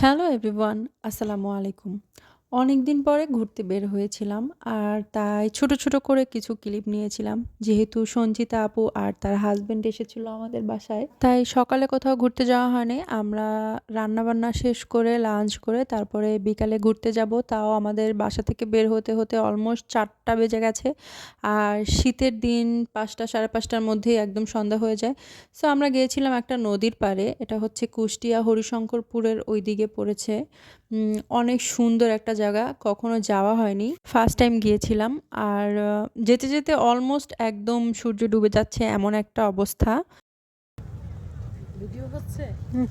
Hello everyone, আসসালামু আলাইকুম। অনেকদিন পরে ঘুরতে বের হয়েছিলাম আর তাই ছোট, ছোট করে কিছু ক্লিপ নিয়েছিলাম। যেহেতু সঞ্চিতা আপু আর তার হাসব্যান্ড এসেছিল আমাদের বাসায়। তাই সকালে কোথাও ঘুরতে যাওয়া হয়নি। আমরা রান্নাবান্না শেষ করে লাঞ্চ করে তারপরে বিকালে ঘুরতে যাব। তাও আমাদের বাসা থেকে বের হতে, হতে অলমোস্ট ৪টা বেজে গেছে। আর শীতের দিন ৫টা ৫:৩০টার মধ্যেই একদম সন্ধ্যা হয়ে যায়। সো আমরা গিয়েছিলাম একটা নদীর পাড়ে। এটা হচ্ছে কুষ্টিয়া হরিশঙ্করপুরের ওইদিকে পড়েছে। অনেক সুন্দর একটা জায়গা, কখনো যাওয়া হয়নি, ফার্স্ট টাইম গিয়েছিলাম। আর যেতে যেতে অলমোস্ট একদম সূর্য ডুবে যাচ্ছে এমন একটা অবস্থা। ভিডিও হচ্ছে। হুম,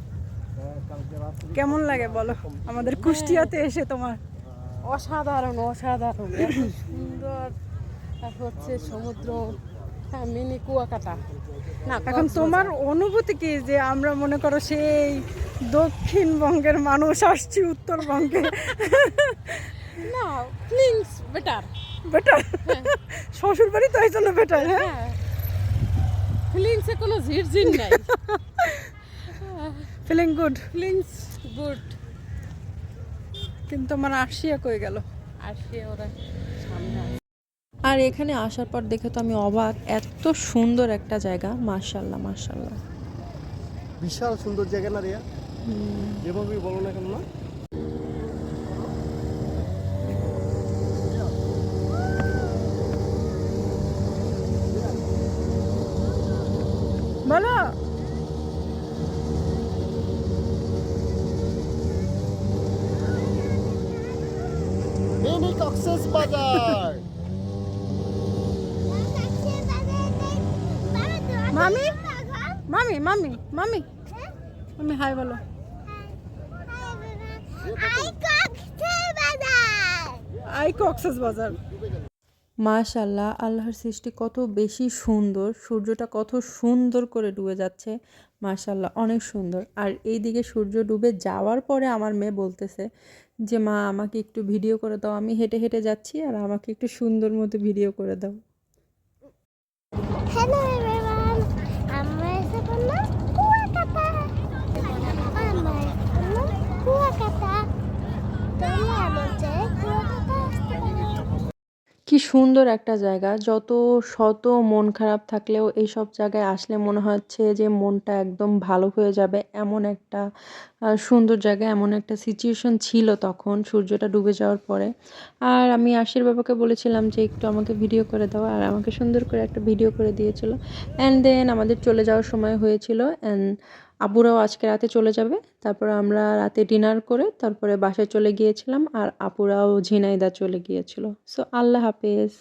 কেমন লাগে বলো আমাদের কুষ্টিয়াতে এসে তোমার? অসাধারণ অসাধারণ, এত সুন্দর। আর হচ্ছে সমুদ্র, হ্যাঁ, মিনি কুয়াকাটা। না, এখন তোমার অনুভূতি কি যে আমরা মনে করো সেই দক্ষিণবঙ্গের মানুষ আসছি উত্তরবঙ্গে? না, ফিলিংস বেটার। বেটার? শ্বশুর বাড়ি তো এই জন্য বেটার। হ্যাঁ, হ্যাঁ, ফিলিংসে কোনো ঝিরঝির নাই। Feeling good. Feelings good. কিন্তু আমার আসিয়া কই গেল? আর সে ওরা সামনে আছে। আর এখানে আসার পর দেখে তো আমি অবাক, এত সুন্দর একটা জায়গা, মাশাল্লাহ মাশাল্লাহ। বিশাল সুন্দর জায়গা না রিয়া, যেভাবেই বলো না কেন না। বলো। মিনি কক্সেস বাজার। মামি মামি মামি মামি মামি হাই বলো। আই কক্সেস বাজার। মাশাল্লাহ, আল্লাহর সৃষ্টি কত বেশি সুন্দর, সূর্যটা কত সুন্দর করে ডুবে যাচ্ছে। মাশাল্লাহ, অনেক সুন্দর। আর এইদিকে সূর্য ডুবে যাওয়ার পরে আমার মেয়ে বলতেছে যে মা আমাকে একটু ভিডিও করে দাও, আমি হেঁটে হেঁটে যাচ্ছি আর আমাকে একটু সুন্দর মতো ভিডিও করে দাও। Hello everyone, আমরা এসে বললাম কুয়াকাটা। আমরা বললাম কুয়াকাটা। তোমরা আমাদের কুয়াকাটা আসতে পারো। কি সুন্দর একটা জায়গা, যত শত মন খারাপ থাকলেও এইসব জায়গায় আসলে মনে হচ্ছে যে মনটা একদম ভালো হয়ে যাবে, এমন একটা সুন্দর জায়গা, এমন একটা সিচুয়েশন ছিল তখন সূর্যটা ডুবে যাওয়ার পরে। আর আমি আশির বাবাকে বলেছিলাম যে একটু আমাকে ভিডিও করে দাও, আর আমাকে সুন্দর করে একটা ভিডিও করে দিয়েছিল। অ্যান্ড দেন আমাদের চলে যাওয়ার সময় হয়েছিল, অ্যান্ড আব্বুরাও আজকে রাতে চলে যাবে। তারপরে আমরা রাতে ডিনার করে তারপরে বাসায় চলে গিয়েছিলাম, আর আপুরাও ঝিনাইদহ চলে গিয়েছিল। সো আল্লাহ হাফেজ।